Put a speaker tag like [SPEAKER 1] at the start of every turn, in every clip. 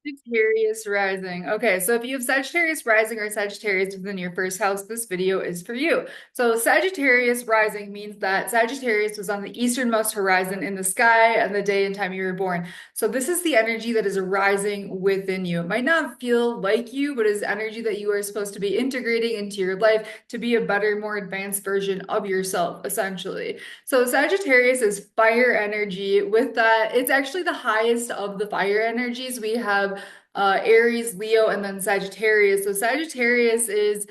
[SPEAKER 1] Sagittarius rising. Okay, so if you have Sagittarius rising or Sagittarius within your first house, this video is for you. So Sagittarius rising means that Sagittarius was on the easternmost horizon in the sky and the day and time you were born. So this is the energy that is arising within you. It might not feel like you, but is energy that you are supposed to be integrating into your life to be a better, more advanced version of yourself, essentially. So Sagittarius is fire energy. With that, it's actually the highest of the fire energies. We have Aries, Leo, and then Sagittarius. So Sagittarius is,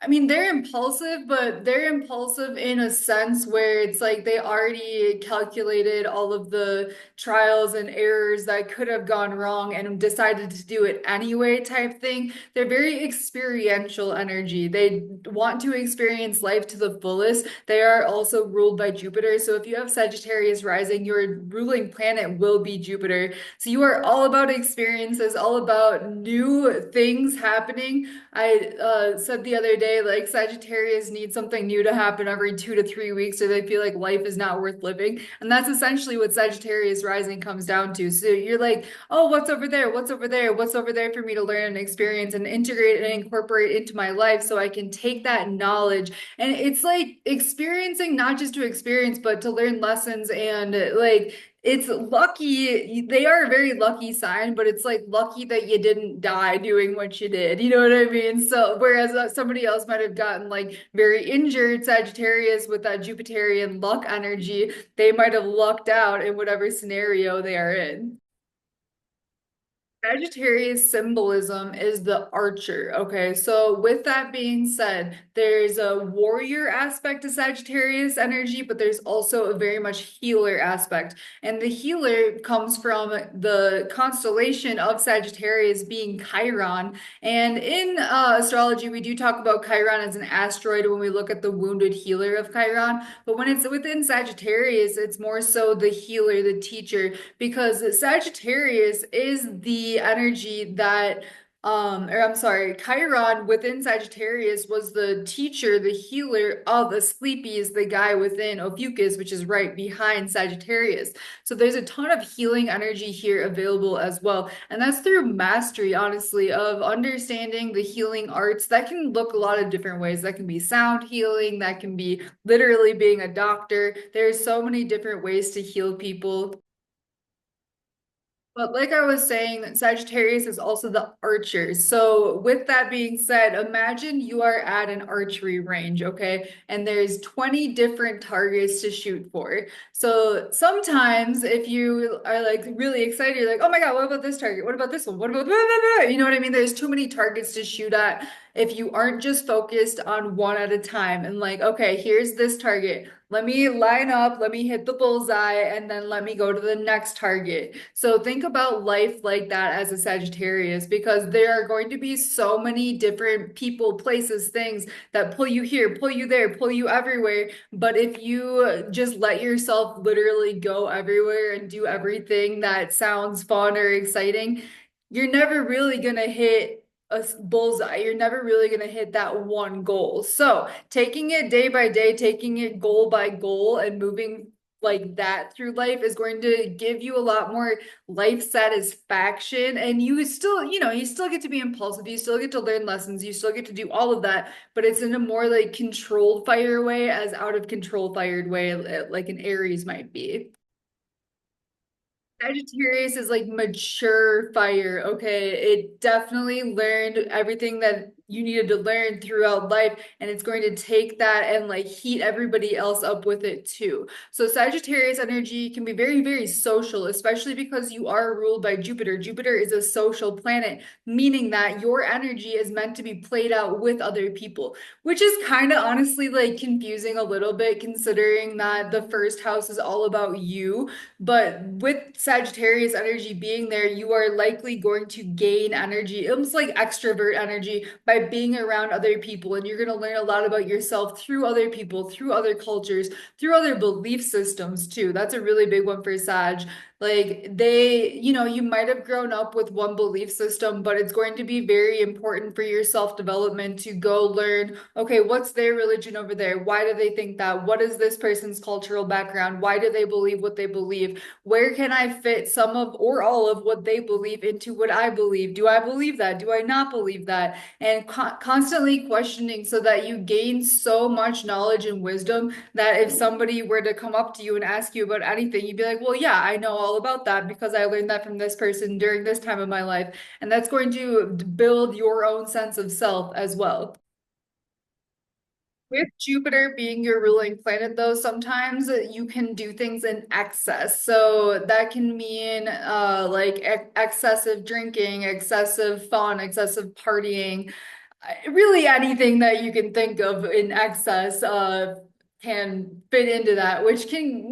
[SPEAKER 1] I mean, they're impulsive, but they're impulsive in a sense where it's like they already calculated all of the trials and errors that could have gone wrong and decided to do it anyway, type thing. They're very experiential energy. They want to experience life to the fullest. They are also ruled by Jupiter. So if you have Sagittarius rising, your ruling planet will be Jupiter. So you are all about experiences, all about new things happening. I said the other day, like Sagittarius need something new to happen every 2 to 3 weeks, or they feel like life is not worth living. And that's essentially what Sagittarius rising comes down to. So you're like, oh, what's over there? What's over there? What's over there for me to learn and experience and integrate and incorporate into my life so I can take that knowledge. And it's like experiencing not just to experience, but to learn lessons and like it's lucky. They are a very lucky sign, but it's like lucky that you didn't die doing what you did. You know what I mean? So, whereas somebody else might have gotten like very injured, Sagittarius with that Jupiterian luck energy, they might have lucked out in whatever scenario they are in. Sagittarius symbolism is the archer. Okay, so with that being said, there's a warrior aspect to Sagittarius energy, but there's also a very much healer aspect. And the healer comes from the constellation of Sagittarius being Chiron. And in astrology, we do talk about Chiron as an asteroid when we look at the wounded healer of Chiron. But when it's within Sagittarius, it's more so the healer, the teacher, because Sagittarius is the energy that or I'm sorry, Chiron within Sagittarius was the teacher, the healer of Asclepius, the guy within Ophiuchus, which is right behind Sagittarius. So there's a ton of healing energy here available as well. And that's through mastery, honestly, of understanding the healing arts. That can look a lot of different ways. That can be sound healing, that can be literally being a doctor. There's so many different ways to heal people. But like I was saying, Sagittarius is also the archer. So with that being said, imagine you are at an archery range, okay? And there's 20 different targets to shoot for. So sometimes if you are like really excited, you're like, oh my God, what about this target? What about this one? What about blah, blah, blah? You know what I mean? There's too many targets to shoot at if you aren't just focused on one at a time and like, okay, here's this target. Let me line up, let me hit the bullseye, and then let me go to the next target. So think about life like that as a Sagittarius because there are going to be so many different people, places, things that pull you here, pull you there, pull you everywhere. But if you just let yourself literally go everywhere and do everything that sounds fun or exciting, you're never really gonna hit a bullseye. You're never really going to hit that one goal. So, taking it day by day, taking it goal by goal, and moving like that through life is going to give you a lot more life satisfaction. And you still, you still get to be impulsive. You still get to learn lessons. You still get to do all of that, but it's in a more like controlled fire way, as out of control fired way, like an Aries might be. Sagittarius is like mature fire, okay? It definitely learned everything that you needed to learn throughout life, and it's going to take that and like heat everybody else up with it too. So Sagittarius energy can be very, very social, especially because you are ruled by Jupiter. Jupiter is a social planet, meaning that your energy is meant to be played out with other people, which is kind of honestly like confusing a little bit considering that the first house is all about you. But with Sagittarius energy being there, you are likely going to gain energy, almost like extrovert energy, by being around other people. And you're going to learn a lot about yourself through other people, through other cultures, through other belief systems too. That's a really big one for Sag. Like they, you might have grown up with one belief system, but it's going to be very important for your self-development to go learn, okay, what's their religion over there? Why do they think that? What is this person's cultural background? Why do they believe what they believe? Where can I fit some of or all of what they believe into what I believe? Do I believe that? Do I not believe that? And constantly questioning so that you gain so much knowledge and wisdom that if somebody were to come up to you and ask you about anything, you'd be like, well, yeah, I know all about that because I learned that from this person during this time of my life. And that's going to build your own sense of self as well. With Jupiter being your ruling planet, though, sometimes you can do things in excess. So that can mean like excessive drinking, excessive fun, excessive partying. Really anything that you can think of in excess can fit into that, which can,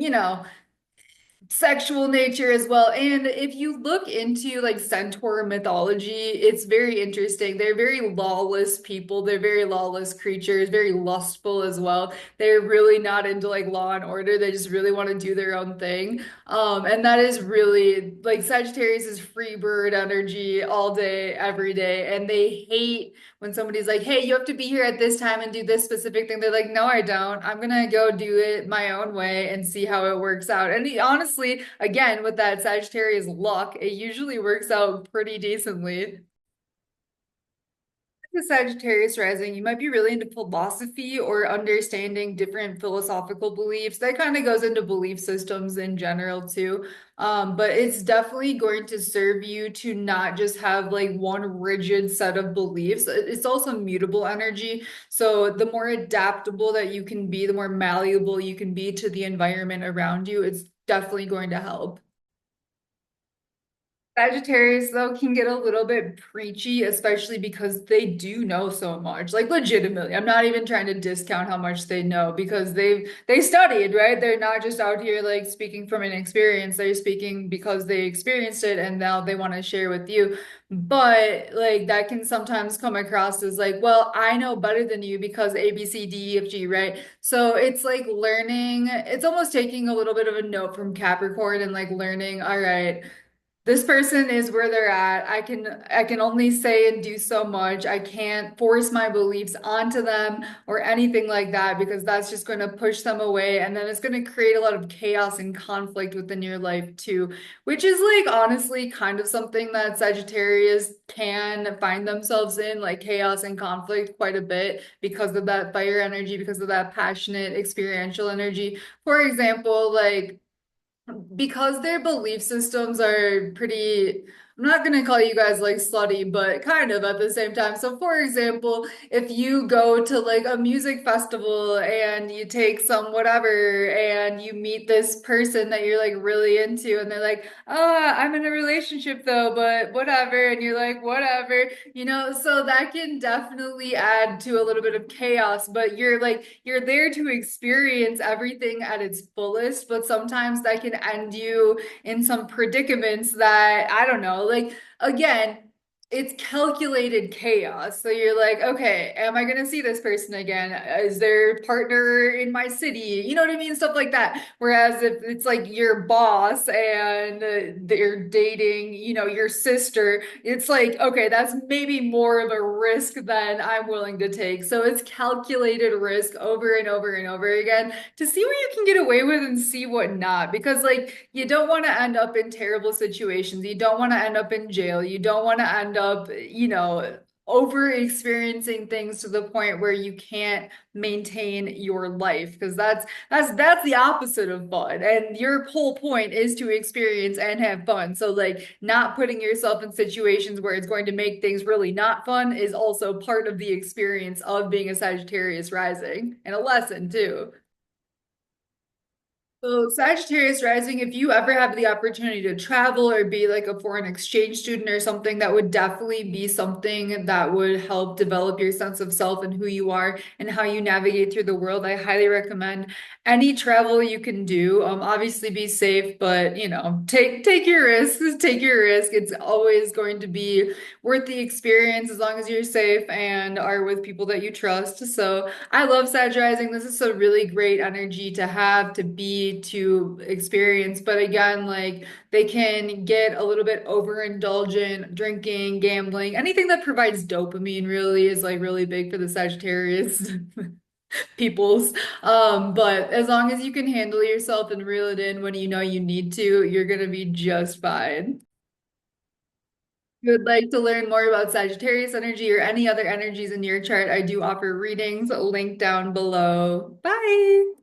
[SPEAKER 1] sexual nature as well. And if you look into like centaur mythology, it's very interesting. They're very lawless people. They're very lawless creatures, very lustful as well. They're really not into like law and order. They just really want to do their own thing. And that is really like Sagittarius is free bird energy all day, every day. And they hate when somebody's like, hey, you have to be here at this time and do this specific thing. They're like, no, I don't. I'm gonna go do it my own way and see how it works out. And honestly, again, with that Sagittarius luck, it usually works out pretty decently. The Sagittarius rising, you might be really into philosophy or understanding different philosophical beliefs. That kind of goes into belief systems in general too. But it's definitely going to serve you to not just have like one rigid set of beliefs. It's also mutable energy. So the more adaptable that you can be, the more malleable you can be to the environment around you, it's definitely going to help. Sagittarius, though, can get a little bit preachy, especially because they do know so much. Like legitimately, I'm not even trying to discount how much they know because they studied, right? They're not just out here like speaking from an experience. They're speaking because they experienced it and now they want to share with you. But like that can sometimes come across as like, well, I know better than you because A, B, C, D, E, F, G, right? So it's like learning, it's almost taking a little bit of a note from Capricorn and like learning, all right, this person is where they're at. I can only say and do so much. I can't force my beliefs onto them or anything like that because that's just going to push them away and then it's going to create a lot of chaos and conflict within your life too, which is like honestly kind of something that Sagittarius can find themselves in, like chaos and conflict quite a bit because of that fire energy, because of that passionate experiential energy. For example, like because their belief systems are pretty, I'm not going to call you guys like slutty, but kind of at the same time. So, for example, if you go to like a music festival and you take some whatever and you meet this person that you're like really into, and they're like, I'm in a relationship though, but whatever. And you're like, whatever, so that can definitely add to a little bit of chaos, but you're there to experience everything at its fullest, but sometimes that can end you in some predicaments that I don't know, like again, it's calculated chaos. So you're like, okay, am I gonna see this person again? Is their partner in my city? You know what I mean? Stuff like that. Whereas if it's like your boss and they're dating, your sister, it's like, okay, that's maybe more of a risk than I'm willing to take. So it's calculated risk over and over and over again to see what you can get away with and see what not. Because like you don't want to end up in terrible situations. You don't want to end up in jail. You don't want to end up, over experiencing things to the point where you can't maintain your life because that's the opposite of fun, and your whole point is to experience and have fun. So like not putting yourself in situations where it's going to make things really not fun is also part of the experience of being a Sagittarius rising and a lesson too. So, Sagittarius rising, if you ever have the opportunity to travel or be like a foreign exchange student or something, that would definitely be something that would help develop your sense of self and who you are and how you navigate through the world. I highly recommend any travel you can do. Obviously be safe, but take your risks, take your risk. It's always going to be worth the experience as long as you're safe and are with people that you trust. So I love Sag rising. This is a really great energy to have to be easy to experience. But again, like they can get a little bit overindulgent, drinking, gambling, anything that provides dopamine really is like really big for the Sagittarius peoples. But as long as you can handle yourself and reel it in when you know you need to, you're gonna be just fine. If you would like to learn more about Sagittarius energy or any other energies in your chart, I do offer readings, link down below. Bye.